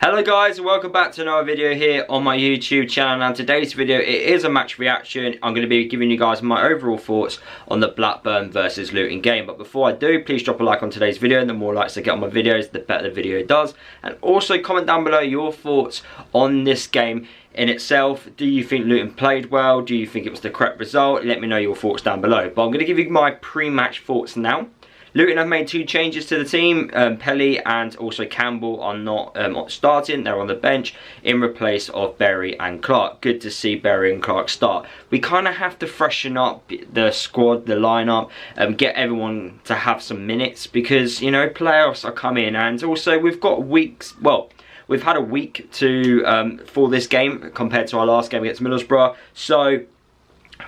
Hello guys, and welcome back to another video here on my YouTube channel. And today's video, it is a match reaction. I'm going to be giving you guys my overall thoughts on the Blackburn versus Luton game. But before I do, please drop a like on today's video, and the more likes I get on my videos, the better the video does. And also comment down below your thoughts on this game in itself. Do you think Luton played well? Do you think it was the correct result? Let me know your thoughts down below. But I'm going to give you my pre-match thoughts now. Luton have made two changes to the team. Pelly and also Campbell are not starting. They're on the bench in replace of Berry and Clark. Good to see Berry and Clark start. We kind of have to freshen up the squad, the lineup, get everyone to have some minutes because, you know, playoffs are coming, and also we've got weeks, well, we've had a week to for this game compared to our last game against Middlesbrough. So,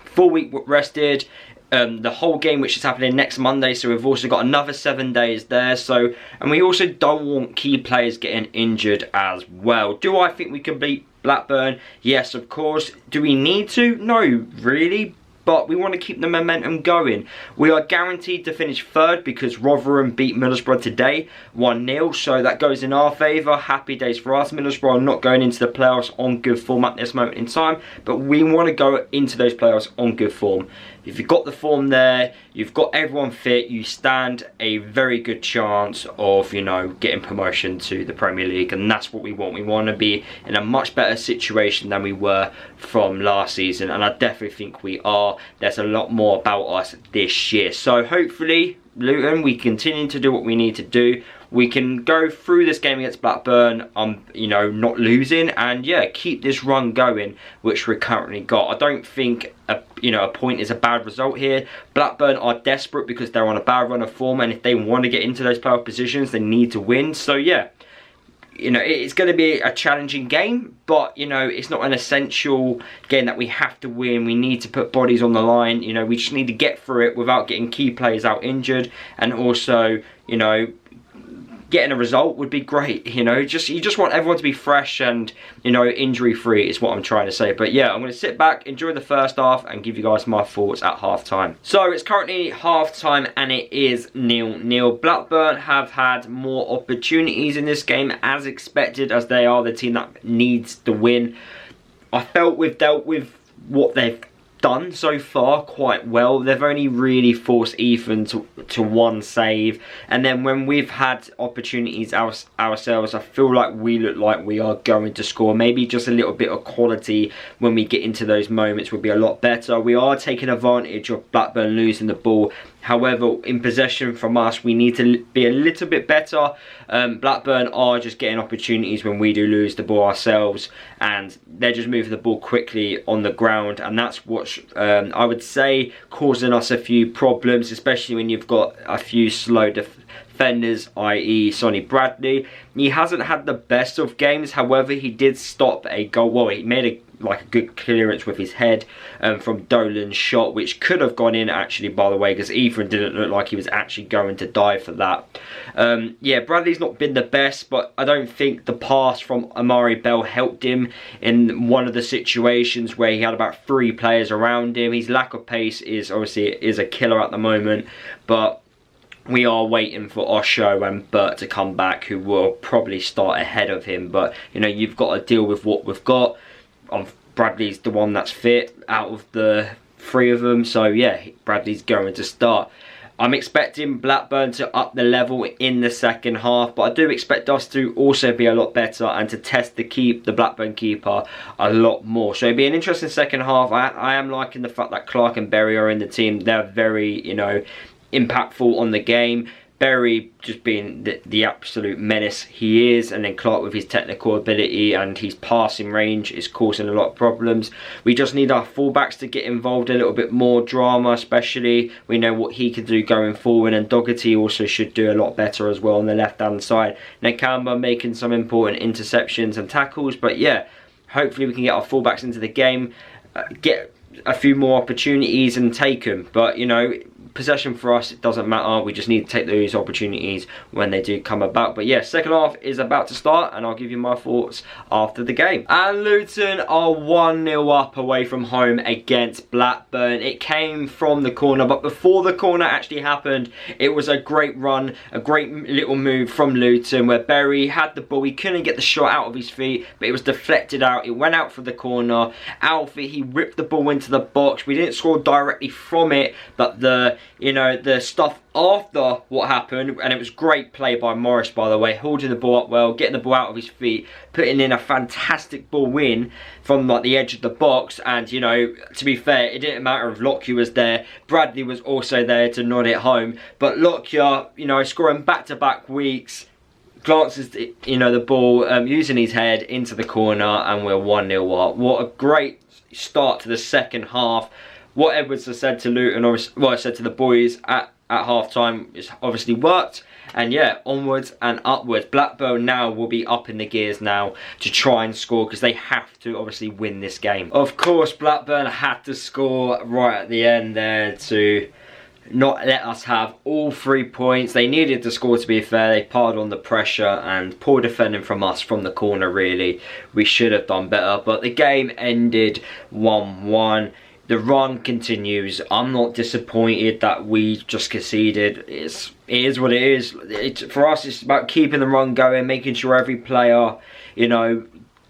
full week rested. The whole game, which is happening next Monday, so we've also got another 7 days there. So, and we also don't want key players getting injured as well. Do I think we can beat Blackburn? Yes, of course. Do we need to? No, really. But we want to keep the momentum going. We are guaranteed to finish third because Rotherham beat Middlesbrough today 1-0, so that goes in our favour. Happy days for us. Middlesbrough are not going into the playoffs on good form at this moment in time, but we want to go into those playoffs on good form. If you've got the form there, you've got everyone fit, you stand a very good chance of, you know, getting promotion to the Premier League, and that's what we want. We want to be in a much better situation than we were from last season, and I definitely think we are. There's a lot more about us this year. So hopefully, Luton, we continue to do what we need to do. We can go through this game against Blackburn, you know, not losing, and yeah, keep this run going, which we're currently got. I don't think a point is a bad result here. Blackburn are desperate because they're on a bad run of form, and if they want to get into those playoff positions, they need to win. So yeah, you know, it's going to be a challenging game, but, you know, it's not an essential game that we have to win. We need to put bodies on the line. You know, we just need to get through it without getting key players out injured, and also, you know, getting a result would be great. You know, you just want everyone to be fresh and, you know, injury free is what I'm trying to say. But yeah, I'm going to sit back, enjoy the first half, and give you guys my thoughts at half time. So it's currently half time and it is 0-0. Blackburn have had more opportunities in this game as expected, as they are the team that needs the win. I felt we've dealt with what they've done so far quite well. They've only really forced Ethan to one save, and then when we've had opportunities ourselves, I feel like we look like we are going to score. Maybe just a little bit of quality when we get into those moments would be a lot better. We are taking advantage of Blackburn losing the ball. However, in possession from us, we need to be a little bit better. Blackburn are just getting opportunities when we do lose the ball ourselves, and they're just moving the ball quickly on the ground, and that's what's, I would say, causing us a few problems, especially when you've got a few slow defenders, i.e. Sonny Bradley. He hasn't had the best of games, however, he did stop a goal. Well, he made a good clearance with his head from Dolan's shot, which could have gone in actually, by the way, because Ethan didn't look like he was actually going to dive for that. Yeah, Bradley's not been the best, but I don't think the pass from Amari Bell helped him in one of the situations where he had about 3 players around him. His lack of pace is obviously a killer at the moment, but we are waiting for Osho and Burt to come back, who will probably start ahead of him. But, you know, you've got to deal with what we've got. Bradley's the one that's fit out of the 3 of them, so yeah, Bradley's going to start. I'm expecting Blackburn to up the level in the second half, but I do expect us to also be a lot better and to test the Blackburn keeper a lot more. So it'll be an interesting second half. I am liking the fact that Clark and Berry are in the team. They're very, you know, impactful on the game. Berry just being the absolute menace he is, and then Clark with his technical ability and his passing range is causing a lot of problems. We just need our fullbacks to get involved a little bit more. Drama especially, we know what he can do going forward, and Doherty also should do a lot better as well on the left hand side. Nakamba making some important interceptions and tackles, but yeah, hopefully we can get our fullbacks into the game, get a few more opportunities and take them. But, you know, possession for us, it doesn't matter. We just need to take those opportunities when they do come about. But yeah, second half is about to start, and I'll give you my thoughts after the game. And Luton are 1-0 up away from home against Blackburn. It came from the corner, but before the corner actually happened, it was a great run, a great little move from Luton, where Berry had the ball. He couldn't get the shot out of his feet, but it was deflected out. It went out for the corner. Alfie, he ripped the ball into the box. We didn't score directly from it, but the stuff after what happened, and it was great play by Morris, by the way, holding the ball up well, getting the ball out of his feet, putting in a fantastic ball in from like the edge of the box. And you know, to be fair, it didn't matter if Lockyer was there. Bradley was also there to nod it home, but Lockyer, you know, scoring back-to-back weeks, glances, you know, the ball using his head into the corner, and we're 1-0 up. What a great start to the second half. What Edwards has said to Luton, well, I said to the boys at half time, it's obviously worked. And yeah, onwards and upwards. Blackburn now will be up in the gears now to try and score, because they have to obviously win this game. Of course, Blackburn had to score right at the end there to not let us have all 3 points. They needed to score, to be fair. They piled on the pressure, and poor defending from us from the corner, really. We should have done better, but the game ended 1-1. The run continues. I'm not disappointed that we just conceded. It is what it is. For us, it's about keeping the run going, making sure every player, you know,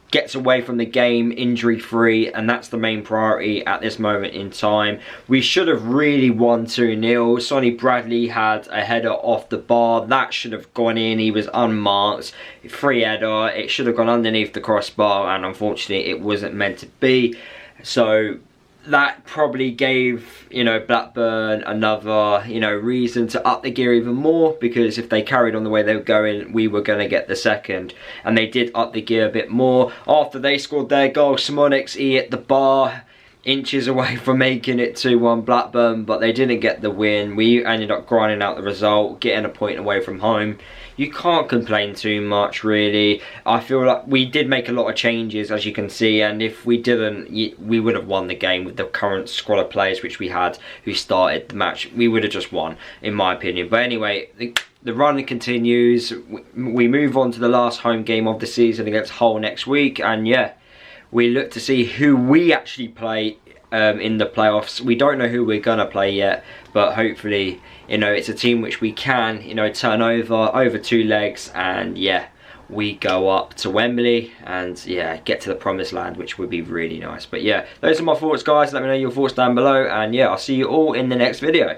gets away from the game injury free, and that's the main priority at this moment in time. We should have really won 2-0. Sonny Bradley had a header off the bar. That should have gone in. He was unmarked. Free header. It should have gone underneath the crossbar, and unfortunately it wasn't meant to be. So that probably gave, you know, Blackburn another, you know, reason to up the gear even more, because if they carried on the way they were going, we were going to get the second. And they did up the gear a bit more after they scored their goal. Simonix, he hit the bar, inches away from making it 2-1 Blackburn, but they didn't get the win. We ended up grinding out the result, getting a point away from home. You can't complain too much, really. I feel like we did make a lot of changes, as you can see, and if we didn't, we would have won the game with the current squad of players which we had who started the match. We would have just won, in my opinion. But anyway, the run continues. We move on to the last home game of the season against Hull next week, and yeah, we look to see who we actually play in the playoffs. We don't know who we're gonna play yet, but hopefully, you know, it's a team which we can, you know, turn over 2 legs, and yeah, we go up to Wembley and yeah, get to the promised land, which would be really nice. But yeah, those are my thoughts, guys. Let me know your thoughts down below, and yeah, I'll see you all in the next video.